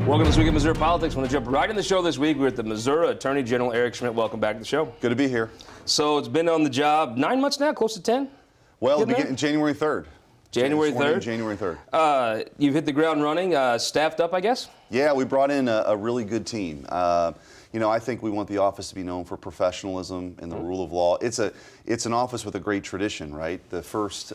Welcome to This Week in Missouri Politics. We're going to jump right in the show this week. We're at the Missouri Attorney General Eric Schmitt. Welcome back to the show. Good to be here. So it's been on the job 9 months now, close to 10? Well, beginning January 3rd. January 3rd? January 3rd. You've hit the ground running, staffed up, I guess? Yeah, we brought in a really good team. You know, I think we want the office to be known for professionalism and the rule of law. It's an office with a great tradition, right? The first,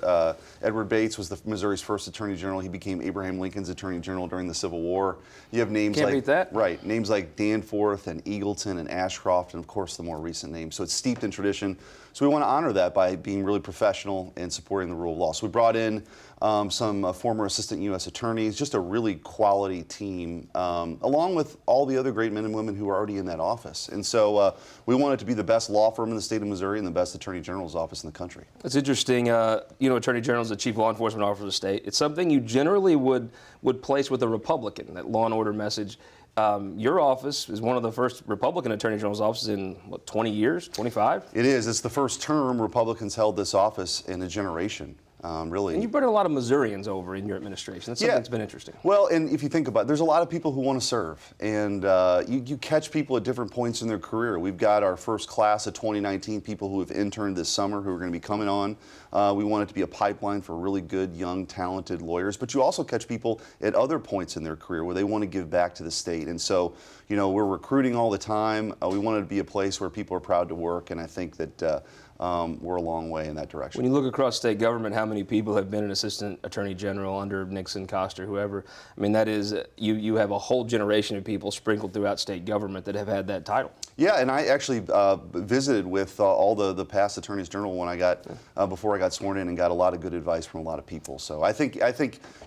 Edward Bates was Missouri's first Attorney General. He became Abraham Lincoln's Attorney General during the Civil War. You have names Can't beat that. Right, names like Danforth and Eagleton and Ashcroft, and of course the more recent names. So it's steeped in tradition. So we want to honor that by being really professional and supporting the rule of law. So we brought in some former assistant U.S. attorneys, just a really quality team, along with all the other great men and women who are already in that office. And so we want it to be the best law firm in the state of Missouri and the best Attorney General's office in the country. It's interesting, you know, Attorney General is the chief law enforcement officer of the state. It's something you generally would place with a Republican, that law and order message. Your office is one of the first Republican Attorney General's offices in, what, 20 years, 25? It is. It's the first term Republicans held this office in a generation. Really. And you brought a lot of Missourians over in your administration. That's something that's been interesting. Well, and if you think about it, there's a lot of people who want to serve. And you catch people at different points in their career. We've got our first class of 2019 people who have interned this summer who are going to be coming on. We want it to be a pipeline for really good, young, talented lawyers. But you also catch people at other points in their career where they want to give back to the state. And so, you know, we're recruiting all the time. We want it to be a place where people are proud to work. And I think that we're a long way in that direction. When you look across state government, how many people have been an assistant attorney general under Nixon, Coster, whoever? I mean, that is, you have a whole generation of people sprinkled throughout state government that have had that title. Yeah, and I actually visited with all the past attorneys general when I got before I got sworn in, and got a lot of good advice from a lot of people. So I think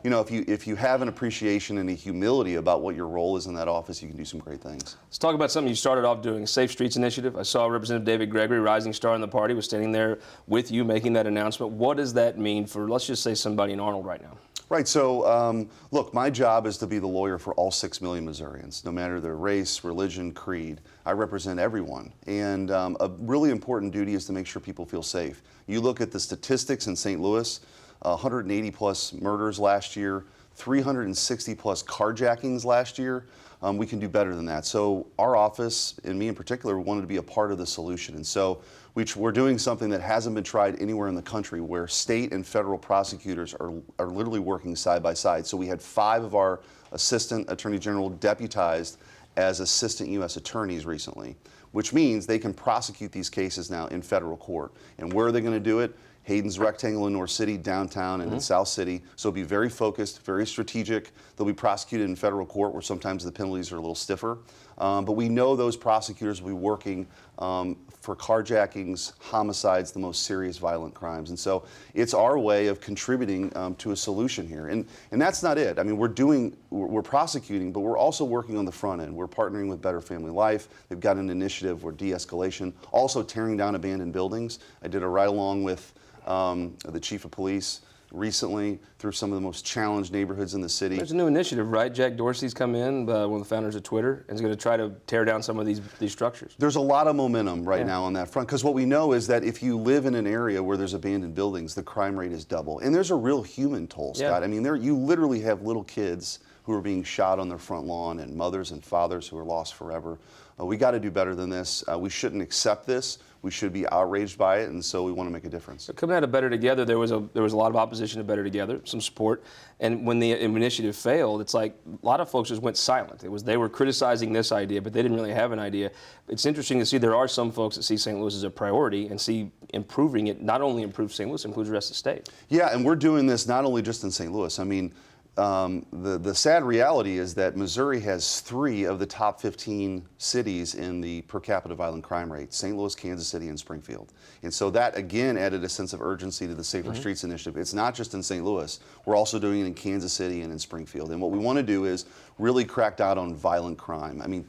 you know, if you have an appreciation and a humility about what your role is in that office, you can do some great things. Let's talk about something you started off doing, Safe Streets Initiative. I saw Representative David Gregory, rising star in the party, was standing there with you making that announcement. What does that mean for, let's just say, somebody in Arnold right now? Right, so look, my job is to be the lawyer for all 6 million Missourians, no matter their race, religion, creed. I represent everyone, and a really important duty is to make sure people feel safe. You look at the statistics in St. Louis, 180 plus murders last year, 360 plus carjackings last year. We can do better than that. So our office, and me in particular, wanted to be a part of the solution. And so we're doing something that hasn't been tried anywhere in the country, where state and federal prosecutors are literally working side by side. So we had 5 of our assistant attorney general deputized as assistant U.S. attorneys recently, which means they can prosecute these cases now in federal court. And where are they going to do it? Hayden's Rectangle in North City, downtown, and in South City. So it'll be very focused, very strategic. They'll be prosecuted in federal court, where sometimes the penalties are a little stiffer. But we know those prosecutors will be working for carjackings, homicides, the most serious violent crimes. And so it's our way of contributing to a solution here. And that's not it. I mean, we're prosecuting, but we're also working on the front end. We're partnering with Better Family Life. They've got an initiative for de-escalation, also tearing down abandoned buildings. I did a ride-along with the chief of police recently through some of the most challenged neighborhoods in the city. There's a new initiative, right? Jack Dorsey's come in, one of the founders of Twitter, and is going to try to tear down some of these structures. There's a lot of momentum right now on that front, because what we know is that if you live in an area where there's abandoned buildings, the crime rate is double. And there's a real human toll, Scott. I mean, you literally have little kids who are being shot on their front lawn, and mothers and fathers who are lost forever. We got to do better than this. We shouldn't accept this. We should be outraged by it, and so we want to make a difference. So coming out of Better Together, there was a lot of opposition to Better Together, some support, and when the initiative failed, it's like a lot of folks just went silent. They were criticizing this idea, but they didn't really have an idea. It's interesting to see there are some folks that see St. Louis as a priority and see improving it. Not only improves St. Louis, improves the rest of the state. Yeah, and we're doing this not only just in St. Louis. I mean, the sad reality is that Missouri has 3 of the top 15 cities in the per capita violent crime rate: St. Louis, Kansas City, and Springfield. And so that, again, added a sense of urgency to the Safer Streets Initiative. It's not just in St. Louis. We're also doing it in Kansas City and in Springfield. And what we want to do is really crack down on violent crime. I mean,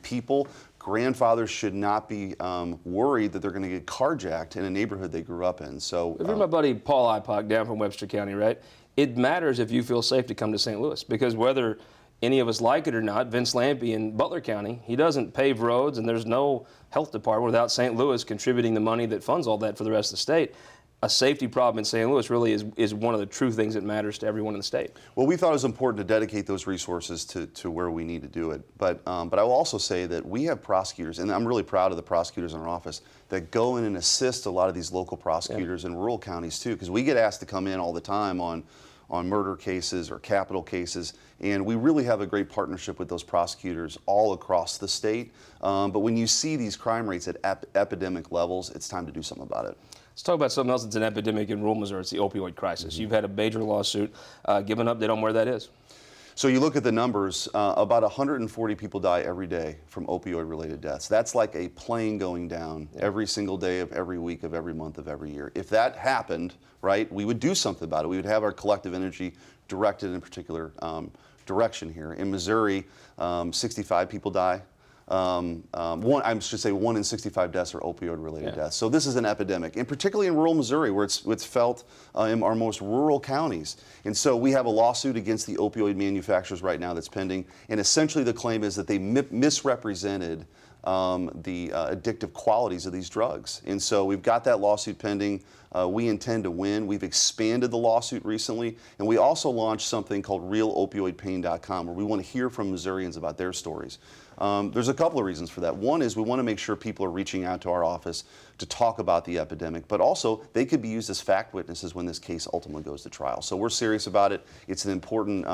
grandfathers should not be worried that they're going to get carjacked in a neighborhood they grew up in. So, if you're my buddy Paul Ipock down from Webster County, right? It matters if you feel safe to come to St. Louis, because whether any of us like it or not, Vince Lampe in Butler County, he doesn't pave roads, and there's no health department without St. Louis contributing the money that funds all that for the rest of the state. a safety problem in St. Louis really is one of the true things that matters to everyone in the state. Well, we thought it was important to dedicate those resources to where we need to do it. But I will also say that we have prosecutors, and I'm really proud of the prosecutors in our office, that go in and assist a lot of these local prosecutors in rural counties too, because we get asked to come in all the time on murder cases or capital cases, and we really have a great partnership with those prosecutors all across the state. But when you see these crime rates at epidemic levels, it's time to do something about it. Let's talk about something else that's an epidemic in rural Missouri. It's the opioid crisis. You've had a major lawsuit. Give an update on where that is. So you look at the numbers, about 140 people die every day from opioid-related deaths. That's like a plane going down every single day of every week of every month of every year. If that happened, right, we would do something about it. We would have our collective energy directed in a particular direction here. In Missouri, 65 people die. I should say 1 in 65 deaths are opioid-related deaths. So this is an epidemic, and particularly in rural Missouri, where it's felt in our most rural counties. And so we have a lawsuit against the opioid manufacturers right now that's pending, and essentially the claim is that they misrepresented the addictive qualities of these drugs. And so we've got that lawsuit pending. We intend to win. We've expanded the lawsuit recently, and we also launched something called realopioidpain.com, where we want to hear from Missourians about their stories. There's a couple of reasons for that. One is we want to make sure people are reaching out to our office to talk about the epidemic, but also they could be used as fact witnesses when this case ultimately goes to trial. So we're serious about it. It's an important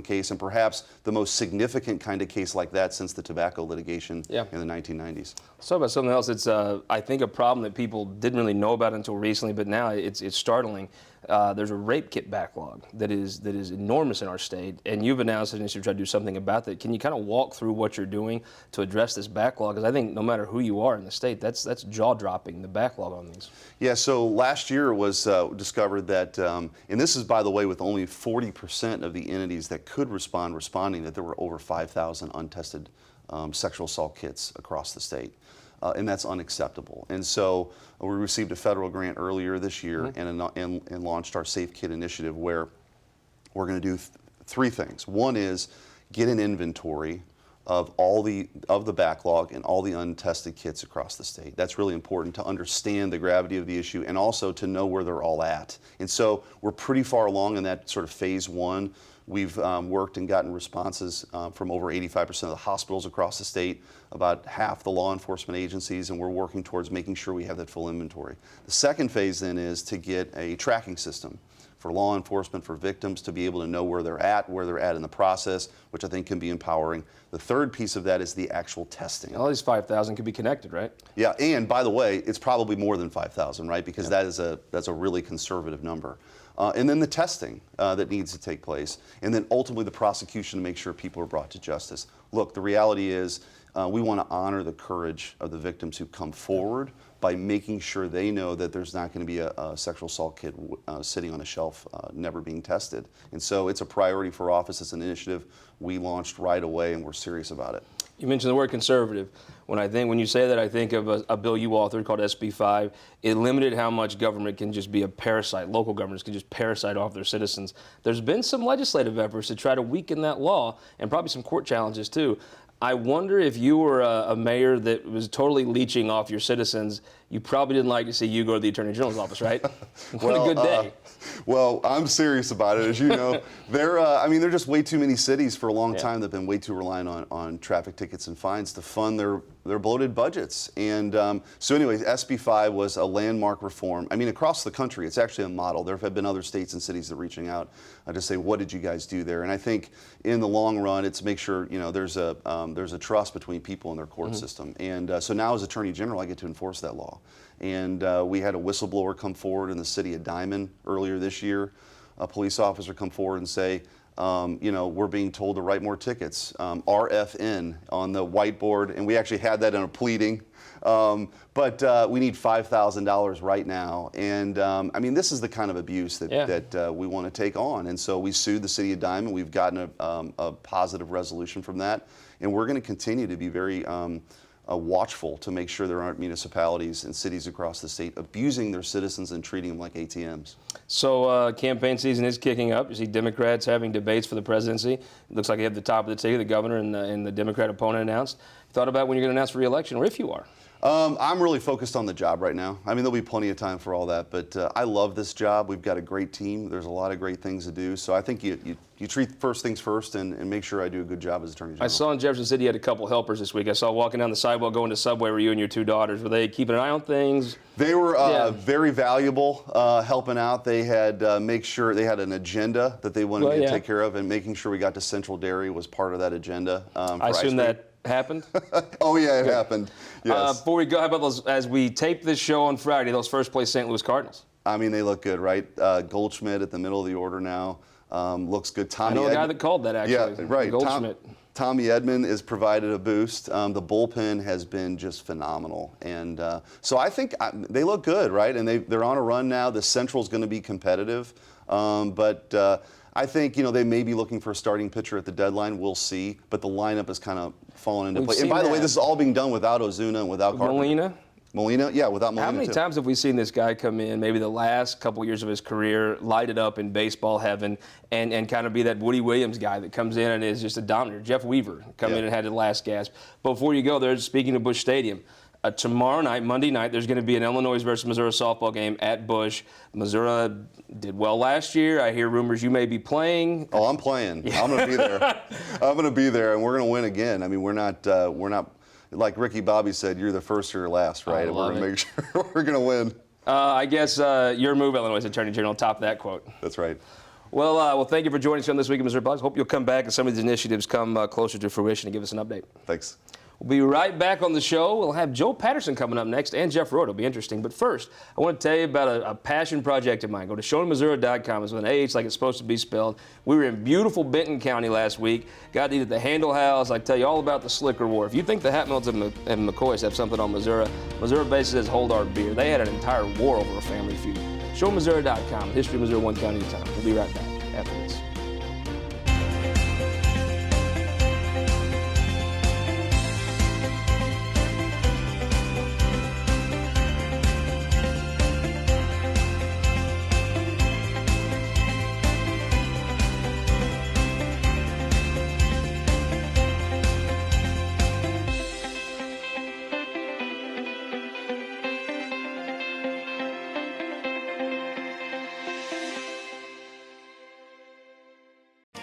case, and perhaps the most significant kind of case like that since the tobacco litigation in the 1990s. Let's talk about something else. It's I think a problem that people didn't really know about until recently, but now it's startling. There's a rape kit backlog that is enormous in our state, and you've announced an initiative to try to do something about that. Can you kind of walk through what you're doing to address this backlog? Because I think no matter who you are in the state, that's jaw-dropping, the backlog on these. Yeah, so last year it was discovered that, and this is, by the way, with only 40% of the entities that could responding, that there were over 5,000 untested sexual assault kits across the state. And that's unacceptable. And so we received a federal grant earlier this year and launched our Safe Kit initiative, where we're going to do three things. One is get an inventory of the backlog and all the untested kits across the state. That's really important to understand the gravity of the issue and also to know where they're all at. And so we're pretty far along in that sort of phase one. We've worked and gotten responses from over 85% of the hospitals across the state, about half the law enforcement agencies, and we're working towards making sure we have that full inventory. The second phase then is to get a tracking system for law enforcement, for victims to be able to know where they're at in the process, which I think can be empowering. The third piece of that is the actual testing. All these 5,000 could be connected, right? Yeah, and by the way, it's probably more than 5,000, right? Because that's a really conservative number. And then the testing that needs to take place, and then ultimately the prosecution to make sure people are brought to justice. Look, the reality is we want to honor the courage of the victims who come forward by making sure they know that there's not going to be a sexual assault kit sitting on a shelf never being tested. And so it's a priority for office. It's an initiative we launched right away, and we're serious about it. You mentioned the word conservative. When you say that, I think of a bill you authored called SB 5. It limited how much government can just be a parasite. Local governments can just parasite off their citizens. There's been some legislative efforts to try to weaken that law, and probably some court challenges too. I wonder if you were a mayor that was totally leeching off your citizens, you probably didn't like to see you go to the Attorney General's office, right? What a good day. Well, I'm serious about it. As you know, there are just way too many cities for a long time that have been way too reliant on traffic tickets and fines to fund their bloated budgets. And so anyways, SB 5 was a landmark reform. I mean, across the country, it's actually a model. There have been other states and cities that are reaching out to say, what did you guys do there? And I think in the long run, it's make sure, there's a trust between people and their court system. And so now as Attorney General, I get to enforce that law. And we had a whistleblower come forward in the city of Diamond earlier this year. A police officer come forward and say, we're being told to write more tickets, RFN on the whiteboard, and we actually had that in a pleading. But we need $5,000 right now. And this is the kind of abuse that we want to take on. And so we sued the city of Diamond. We've gotten a positive resolution from that. And we're going to continue to be very watchful to make sure there aren't municipalities and cities across the state abusing their citizens and treating them like ATMs. So campaign season is kicking up. You see Democrats having debates for the presidency. It looks like you have the top of the ticket, the governor and the Democrat opponent announced. You thought about when you're going to announce re-election, or if you are? I'm really focused on the job right now. I mean, there'll be plenty of time for all that, but I love this job. We've got a great team. There's a lot of great things to do. So I think you treat first things first and make sure I do a good job as Attorney General. I saw in Jefferson City you had a couple helpers this week. I saw walking down the sidewalk going to Subway were you and your 2 daughters. Were they keeping an eye on things? They were very valuable helping out. They had make sure they had an agenda that they wanted me to take care of, and making sure we got to Central Dairy was part of that agenda. I assume that happened? Oh yeah, it happened. Yes. Before we go, how about those, as we tape this show on Friday, those first place St. Louis Cardinals? I mean, they look good, right? Goldschmidt at the middle of the order now. Looks good. I know a guy that called that, actually. Yeah, right. Goldschmidt. Tommy Edman has provided a boost. The bullpen has been just phenomenal. And so I think they look good, right? And they're on a run now. The Central's going to be competitive. But I think, they may be looking for a starting pitcher at the deadline. We'll see. But the lineup is kind of fallen into place. And by the way, this is all being done without Ozuna and without Carpenter. Molina, yeah, without Molina. How many times have we seen this guy come in, maybe the last couple years of his career, light it up in baseball heaven, and kind of be that Woody Williams guy that comes in and is just a dominator? Jeff Weaver come in and had the last gasp. But before you go there, speaking of Busch Stadium, tomorrow night, Monday night, there's going to be an Illinois versus Missouri softball game at Busch. Missouri did well last year. I hear rumors you may be playing. Oh, I'm playing. Yeah. I'm going to be there. I'm going to be there, and we're going to win again. I mean, we're not. Like Ricky Bobby said, you're the first or your last, right? And we're going to make sure we're going to win. I guess your move, Illinois Attorney General, top that quote. That's right. Well, thank you for joining us on This Week in Missouri Politics. Hope you'll come back and some of these initiatives come closer to fruition and give us an update. Thanks. We'll be right back on the show. We'll have Joe Patterson coming up next and Jeff Roorda. It'll be interesting. But first, I want to tell you about a passion project of mine. Go to showingmissouri.com. It's with an AH like it's supposed to be spelled. We were in beautiful Benton County last week. Got to eat at the Handle House. I tell you all about the Slicker War. If you think the Hat Mills and McCoys have something on Missouri, Missouri basically says hold our beer. They had an entire war over a family feud. Showingmissouri.com. History of Missouri, one county at a time. We'll be right back after this.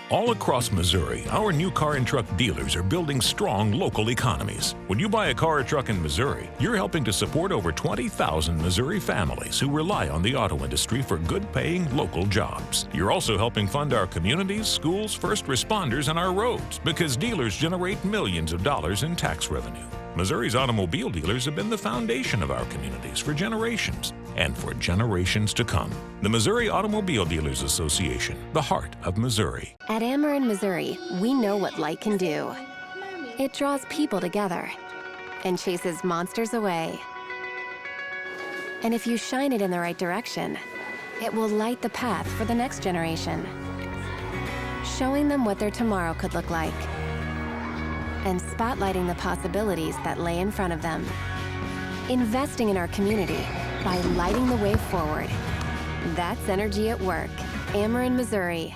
All across Missouri, our new car and truck dealers are building strong local economies. When you buy a car or truck in Missouri, you're helping to support over 20,000 Missouri families who rely on the auto industry for good-paying local jobs. You're also helping fund our communities, schools, first responders, and our roads, because dealers generate millions of dollars in tax revenue. Missouri's automobile dealers have been the foundation of our communities for generations and for generations to come. The Missouri Automobile Dealers Association, the heart of Missouri. At Ameren, Missouri, we know what light can do. It draws people together and chases monsters away. And if you shine it in the right direction, it will light the path for the next generation, showing them what their tomorrow could look like, and spotlighting the possibilities that lay in front of them. Investing in our community by lighting the way forward. That's energy at work. Ameren, Missouri.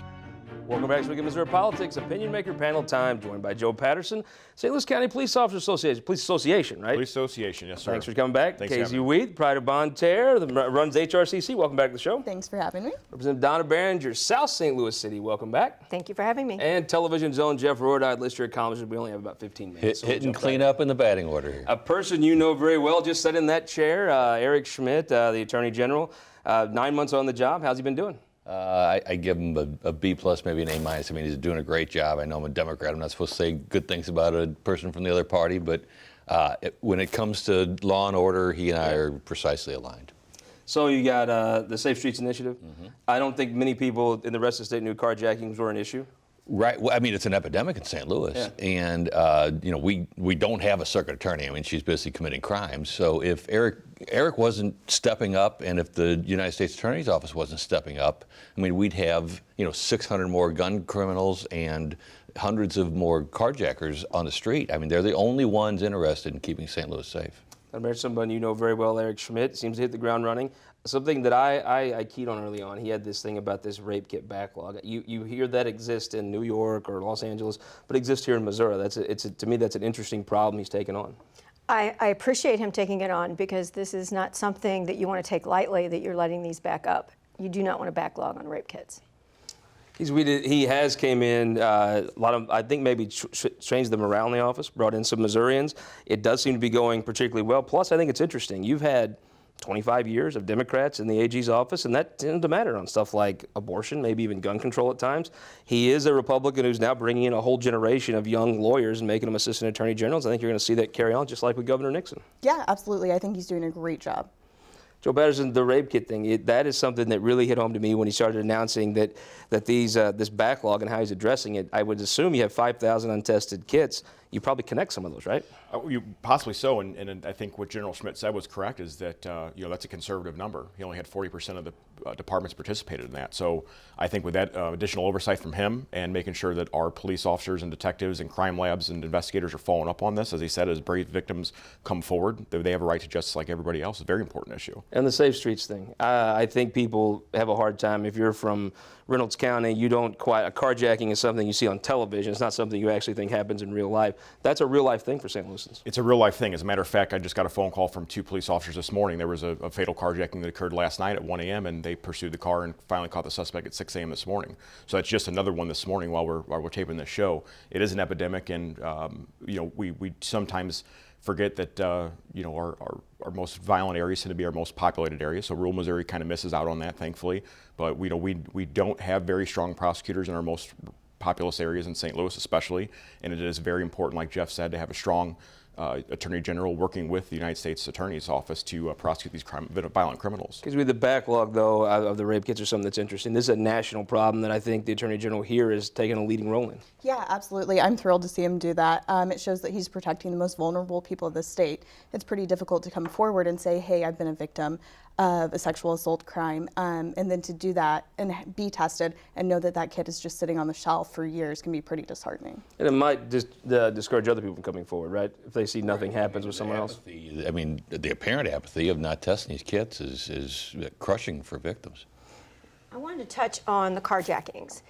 Welcome back to Week in Missouri Politics, Opinion Maker Panel Time, joined by Joe Patterson, St. Louis County Police Officers Association. Police Association, right? Police Association, yes, sir. Thanks for coming back. Thanks Casey Weed, Pride of Bonne Terre, runs HRCC. Welcome back to the show. Thanks for having me. Representative Donna Baringer, South St. Louis City. Welcome back. Thank you for having me. And Television Zone Jeff Roorda. I'd list your accomplishments. We only have about 15 minutes. Hit and clean up in the batting order here. A person you know very well just sat in that chair, Eric Schmitt, the Attorney General. 9 months on the job. How's he been doing? I give him a B plus, maybe an A minus. I mean, he's doing a great job. I know I'm a Democrat. I'm not supposed to say good things about a person from the other party, but when it comes to law and order, he and I are precisely aligned. So you got the Safe Streets Initiative. Mm-hmm. I don't think many people in the rest of the state knew carjackings were an issue. Right. Well, I mean, it's an epidemic in St. Louis, and we don't have a circuit attorney. I mean, she's busy committing crimes. So if Eric wasn't stepping up, and if the United States Attorney's Office wasn't stepping up, I mean, we'd have 600 more gun criminals and hundreds of more carjackers on the street. I mean, they're the only ones interested in keeping St. Louis safe. I met someone you know very well, Eric Schmitt, seems to hit the ground running. Something that I keyed on early on, he had this thing about this rape kit backlog. You hear that exists in New York or Los Angeles, but exists here in Missouri. To me, that's an interesting problem he's taken on. I appreciate him taking it on, because this is not something that you want to take lightly, that you're letting these back up. You do not want to backlog on rape kits. He has came in a lot of, I think maybe changed them around the office, brought in some Missourians. It does seem to be going particularly well. Plus, I think it's interesting. You've had 25 years of Democrats in the AG's office, and that tends to matter on stuff like abortion, maybe even gun control at times. He is a Republican who's now bringing in a whole generation of young lawyers and making them assistant attorney generals. I think you're going to see that carry on, just like with Governor Nixon. Yeah, absolutely. I think he's doing a great job. Joe Patterson, the rape kit thing, that is something that really hit home to me when he started announcing that this backlog and how he's addressing it. I would assume you have 5,000 untested kits. You probably connect some of those, right? You possibly so, and I think what General Schmitt said was correct, is that that's a conservative number. He only had 40% of the departments participated in that. So I think with that additional oversight from him and making sure that our police officers and detectives and crime labs and investigators are following up on this, as he said, as brave victims come forward, they have a right to justice like everybody else. It's a very important issue. And the safe streets thing. I think people have a hard time. If you're from Reynolds County, you don't quite, a carjacking is something you see on television. It's not something you actually think happens in real life. That's a real life thing for St. Louisans. It's a real life thing. As a matter of fact, I just got a phone call from 2 police officers this morning. There was a fatal carjacking that occurred last night at 1 a.m. and they pursued the car and finally caught the suspect at 6 a.m. this morning. So that's just another one this morning while we're taping this show. It is an epidemic, and we sometimes forget that our most violent areas tend to be our most populated areas. So rural Missouri kind of misses out on that, thankfully. But we don't have very strong prosecutors in our most populous areas in St. Louis especially, and it is very important, like Jeff said, to have a strong Attorney General working with the United States Attorney's Office to prosecute these violent criminals. Because with the backlog, though, of the rape kits or something that's interesting, this is a national problem that I think the Attorney General here is taking a leading role in. Yeah, absolutely. I'm thrilled to see him do that. It shows that he's protecting the most vulnerable people of the state. It's pretty difficult to come forward and say, hey, I've been a victim of a sexual assault crime, and then to do that and be tested and know that that kid is just sitting on the shelf for years can be pretty disheartening. And it might just discourage other people from coming forward, right? If they see nothing happens with someone else. I mean, the apparent apathy of not testing these kits is crushing for victims. I wanted to touch on the carjackings.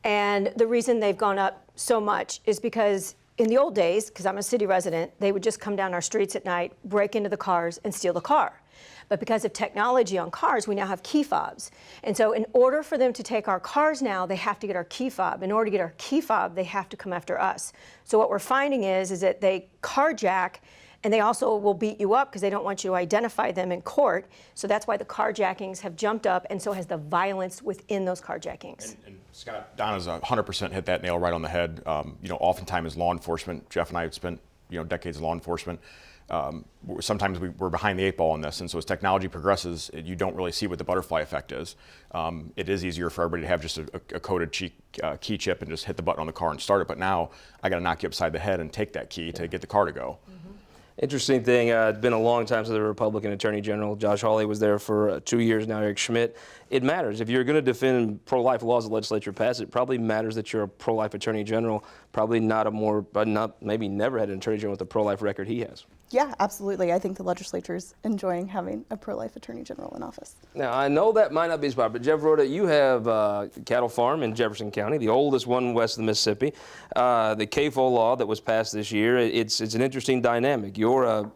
And the reason they've gone up so much is because in the old days, because I'm a city resident, they would just come down our streets at night, break into the cars, and steal the car. But because of technology on cars, we now have key fobs. And so in order for them to take our cars now, they have to get our key fob. In order to get our key fob, they have to come after us. So what we're finding is that they carjack, and they also will beat you up because they don't want you to identify them in court. So that's why the carjackings have jumped up, and so has the violence within those carjackings. And Scott, Donna's 100% hit that nail right on the head. Oftentimes as law enforcement, Jeff and I have spent decades in law enforcement. Sometimes we're behind the 8 ball on this, and so as technology progresses, you don't really see what the butterfly effect is. It is easier for everybody to have just a coded key chip and just hit the button on the car and start it, but now I got to knock you upside the head and take that key to get the car to go. Mm-hmm. Interesting thing, it's been a long time since the Republican Attorney General. Josh Hawley was there for 2 years now, Eric Schmitt. It matters. If you're going to defend pro-life laws the legislature passed, it probably matters that you're a pro-life Attorney General, probably maybe never had an Attorney General with a pro-life record he has. Yeah, absolutely. I think the legislature is enjoying having a pro-life Attorney General in office. Now, I know that might not be smart, but Jeff Roorda, you have a cattle farm in Jefferson County, the oldest one west of the Mississippi. The CAFO law that was passed this year, it's an interesting dynamic. You're a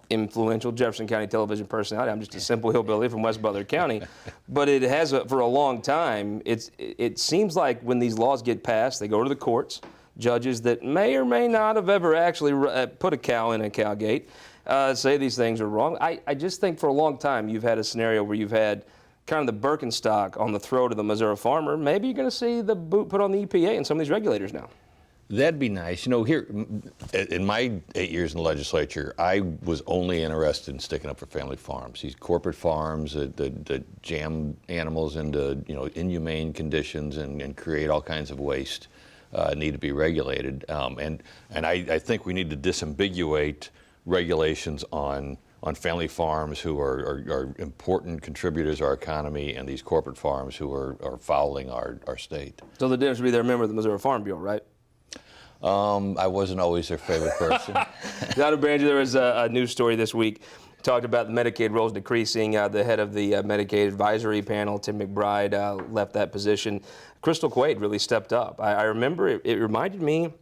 influential Jefferson County television personality. I'm just a simple hillbilly from West Butler County. But it has, for a long time, it seems like when these laws get passed, they go to the courts. Judges that may or may not have ever actually put a cow in a cow gate say these things are wrong. I just think for a long time you've had a scenario where you've had kind of the Birkenstock on the throat of the Missouri farmer. Maybe you're going to see the boot put on the EPA and some of these regulators now. That'd be nice. Here, in my 8 years in the legislature, I was only interested in sticking up for family farms. These corporate farms that jam animals into inhumane conditions and create all kinds of waste. Need to be regulated, and I think we need to disambiguate regulations on family farms who are important contributors to our economy, and these corporate farms who are fouling our state. So the difference would be they're a member of the Missouri Farm Bureau, right? I wasn't always their favorite person. Donna Baringer, there was a news story this week. Talked about the Medicaid rolls decreasing. The head of the Medicaid advisory panel, Tim McBride, left that position. Crystal Quaid really stepped up. I remember it reminded me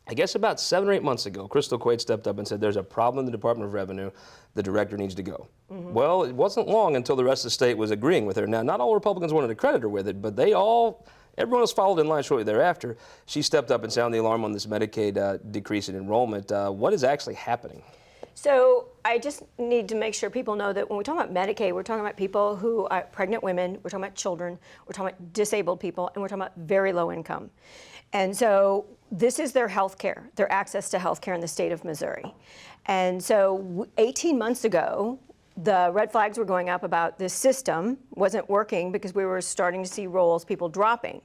I guess about 7 or 8 months ago, Crystal Quaid stepped up and said, there's a problem in the Department of Revenue. The director needs to go. Well, it wasn't long until the rest of the state was agreeing with her. Now, not all Republicans wanted to credit her with it, but everyone else followed in line shortly thereafter. She stepped up and sounded the alarm on this Medicaid decrease in enrollment. What is actually happening? So I just need to make sure people know that when we talk about Medicaid, we're talking about people who are pregnant women, we're talking about children, we're talking about disabled people, and we're talking about very low income. And so this is their health care, their access to health care in the state of Missouri. And so 18 months ago, the red flags were going up about this system wasn't working because we were starting to see rolls, people dropping.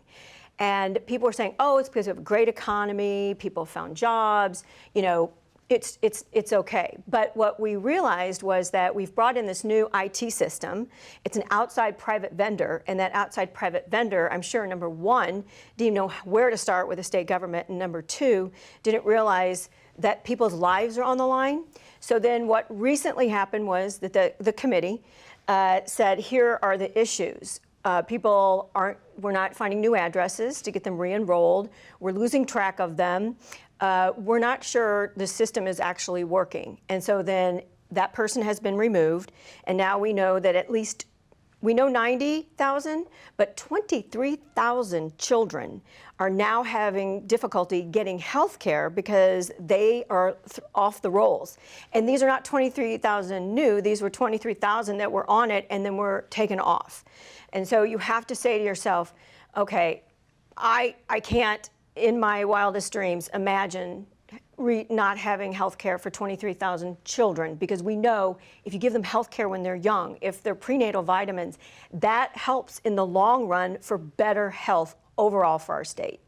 And people were saying, oh, it's because we have a great economy, people found jobs, it's okay. But what we realized was that we've brought in this new IT system. It's an outside private vendor, and that outside private vendor, I'm sure, number one, didn't know where to start with the state government, and number two, didn't realize that people's lives are on the line. So then what recently happened was that the committee said, here are the issues. We're not finding new addresses to get them re-enrolled. We're losing track of them. We're not sure the system is actually working. And so then that person has been removed, and now we know that we know 90,000, but 23,000 children are now having difficulty getting health care because they are off the rolls. And these are not 23,000 new, these were 23,000 that were on it and then were taken off. And so you have to say to yourself, okay, I can't, in my wildest dreams, imagine not having health care for 23,000 children, because we know if you give them health care when they're young, if they're prenatal vitamins, that helps in the long run for better health overall for our state.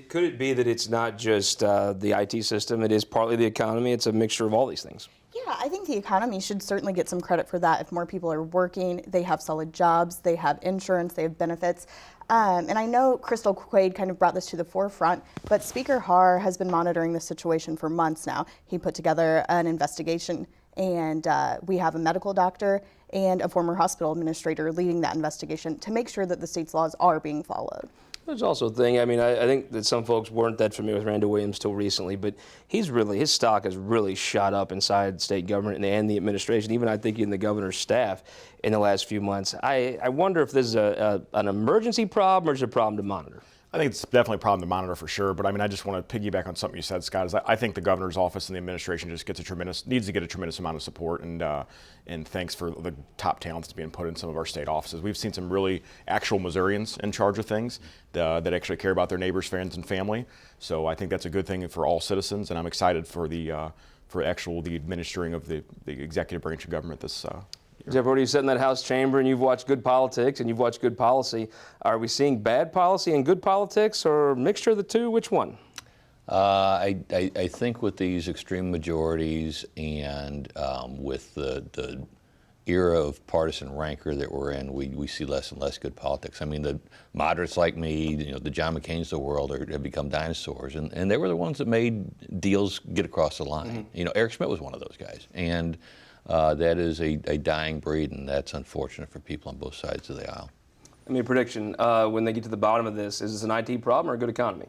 Could it be that it's not just the IT system, it is partly the economy, it's a mixture of all these things? Yeah, I think the economy should certainly get some credit for that. If more people are working, they have solid jobs, they have insurance, they have benefits. And I know Crystal Quaid kind of brought this to the forefront, but Speaker Haar has been monitoring the situation for months now. He put together an investigation, and we have a medical doctor and a former hospital administrator leading that investigation to make sure that the state's laws are being followed. There's also a thing, I think that some folks weren't that familiar with Randall Williams till recently, but his stock has really shot up inside state government and the administration, even I think in the governor's staff in the last few months. I wonder if this is an emergency problem or is it a problem to monitor? I think it's definitely a problem to monitor for sure, but I just want to piggyback on something you said, Scott. Is I think the governor's office and the administration just needs to get a tremendous amount of support, and thanks for the top talents being put in some of our state offices. We've seen some really actual Missourians in charge of things that actually care about their neighbors, friends, and family. So I think that's a good thing for all citizens, and I'm excited for the administering of the executive branch of government this. Jeff Roorda, you sit in that House chamber and you've watched good politics and you've watched good policy. Are we seeing bad policy and good politics, or a mixture of the two? Which one? I think with these extreme majorities and with the era of partisan rancor that we're in, we see less and less good politics. The moderates like me, the John McCain's of the world have become dinosaurs, and they were the ones that made deals get across the line. Mm-hmm. Eric Schmitt was one of those guys, and that is a dying breed, and that's unfortunate for people on both sides of the aisle. Prediction, when they get to the bottom of this, is this an IT problem or a good economy?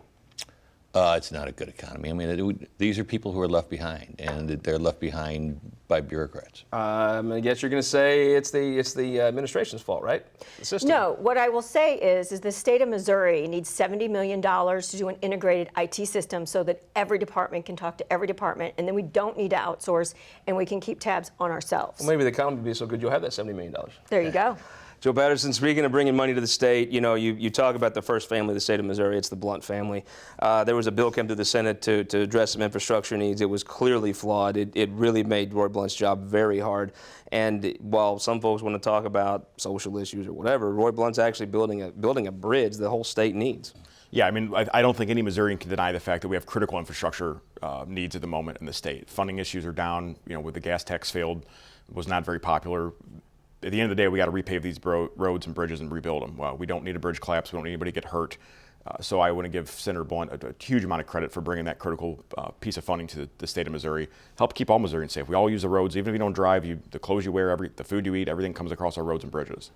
It's not a good economy. These are people who are left behind, and they're left behind by bureaucrats. I guess you're going to say it's the administration's fault, right? The system. No, what I will say is the state of Missouri needs $70 million to do an integrated IT system so that every department can talk to every department, and then we don't need to outsource, and we can keep tabs on ourselves. Well, maybe the economy will be so good you'll have that $70 million. There you go. Joe Patterson, speaking of bringing money to the state, you talk about the first family of the state of Missouri. It's the Blunt family. There was a bill came to the Senate to address some infrastructure needs. It was clearly flawed. It really made Roy Blunt's job very hard. And while some folks want to talk about social issues or whatever, Roy Blunt's actually building a bridge the whole state needs. Yeah, I don't think any Missourian can deny the fact that we have critical infrastructure needs at the moment in the state. Funding issues are down. With the gas tax failed, was not very popular. At the end of the day, we got to repave these roads and bridges and rebuild them. Well, we don't need a bridge collapse. We don't need anybody to get hurt. So I want to give Senator Blunt a huge amount of credit for bringing that critical piece of funding to the state of Missouri. Help keep all Missourians safe. We all use the roads, even if you don't drive. The clothes you wear, the food you eat, everything comes across our roads and bridges.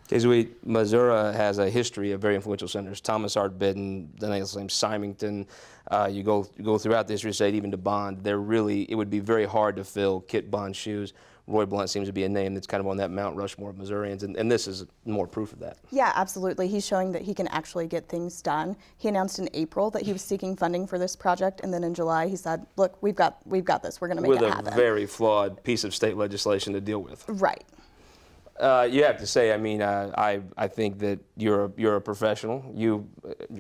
Missouri has a history of very influential senators. Thomas Hart Benton, the name Symington. You go throughout the history of the state, even to Bond. It would be very hard to fill Kit Bond's shoes. Roy Blunt seems to be a name that's kind of on that Mount Rushmore of Missourians, and this is more proof of that. Yeah, absolutely. He's showing that he can actually get things done. He announced in April that he was seeking funding for this project, and then in July he said, "Look, we've got this. We're going to make it happen." With a very flawed piece of state legislation to deal with. Right. You have to say, I mean, I think that you're a professional. Your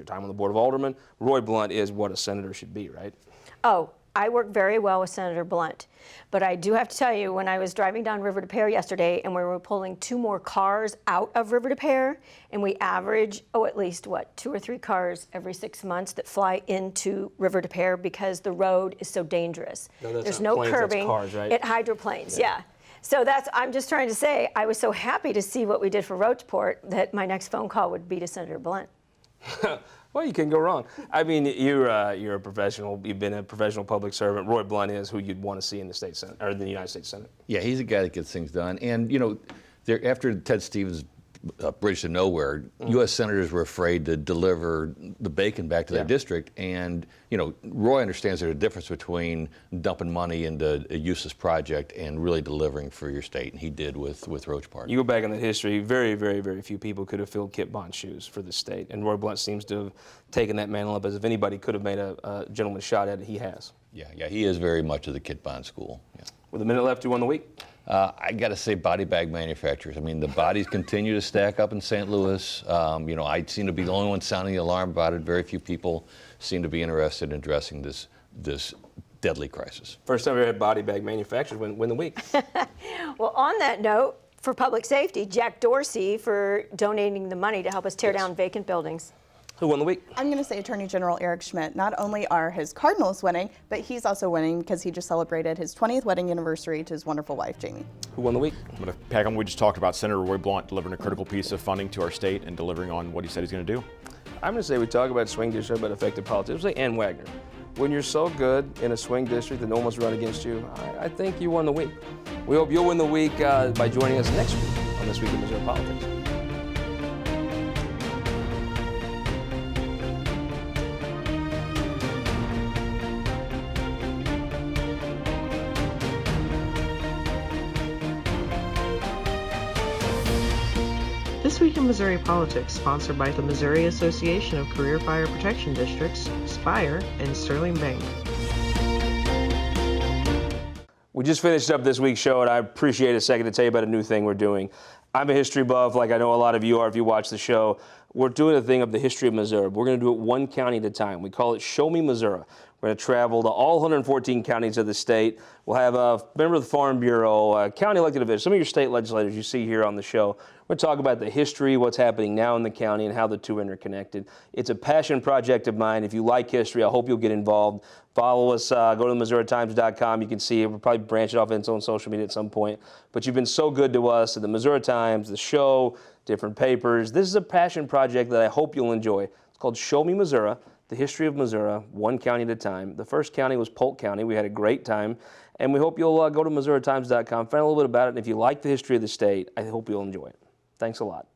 time on the Board of Aldermen, Roy Blunt is what a senator should be, right? Oh, I work very well with Senator Blunt, but I do have to tell you, when I was driving down River to Pear yesterday and we were pulling 2 more cars out of River to Pear, and we average, at least 2 or 3 cars every 6 months that fly into River to Pear because the road is so dangerous. No, there's no planes, curbing. That's cars, right? It hydroplanes, yeah. So I'm just trying to say, I was so happy to see what we did for Roachport that my next phone call would be to Senator Blunt. Well, you can't go wrong. I mean, you're a professional. You've been a professional public servant. Roy Blunt is who you'd want to see in the state Senate or the United States Senate. Yeah, he's a guy that gets things done. And after Ted Stevens' Bridge to Nowhere, U.S. senators were afraid to deliver the bacon back to their district. And Roy understands there's a difference between dumping money into a useless project and really delivering for your state, and he did with Roachport. You go back in the history, very, very, very few people could have filled Kit Bond's shoes for the state, and Roy Blunt seems to have taken that mantle up as if anybody could have made a gentleman's shot at it. He has. Yeah, he is very much of the Kit Bond school. Yeah. With a minute left, who won the week? I got to say body bag manufacturers. I mean, the bodies continue to stack up in St. Louis. I seem to be the only one sounding the alarm about it. Very few people seem to be interested in addressing this deadly crisis. First time we ever had body bag manufacturers win the week. Well, on that note, for public safety, Jack Dorsey for donating the money to help us tear down vacant buildings. Who won the week? I'm going to say Attorney General Eric Schmitt. Not only are his Cardinals winning, but he's also winning because he just celebrated his 20th wedding anniversary to his wonderful wife, Jamie. Who won the week? I'm going to pack on what we just talked about. Senator Roy Blunt delivering a critical piece of funding to our state and delivering on what he said he's going to do. I'm going to say we talk about swing district, about effective politics. We'll say Ann Wagner. When you're so good in a swing district that no one wants to run against you, I think you won the week. We hope you'll win the week by joining us next week on This Week in Missouri Politics. This Week in Missouri Politics, sponsored by the Missouri Association of Career Fire Protection Districts, Spire, and Sterling Bank. We just finished up this week's show, and I appreciate a second to tell you about a new thing we're doing. I'm a history buff, like I know a lot of you are if you watch the show. We're doing a thing of the history of Missouri. We're going to do it one county at a time. We call it Show Me Missouri. We're going to travel to all 114 counties of the state. We'll have a member of the Farm Bureau, county elected officials, some of your state legislators you see here on the show. We're going to talk about the history, what's happening now in the county, and how the two are interconnected. It's a passion project of mine. If you like history, I hope you'll get involved. Follow us. Go to MissouriTimes.com. You can see it. We'll probably branch it off into its own social media at some point. But you've been so good to us at the Missouri Times, the show, different papers. This is a passion project that I hope you'll enjoy. It's called Show Me Missouri, the history of Missouri, one county at a time. The first county was Polk County. We had a great time. And we hope you'll go to MissouriTimes.com, find a little bit about it. And if you like the history of the state, I hope you'll enjoy it. Thanks a lot.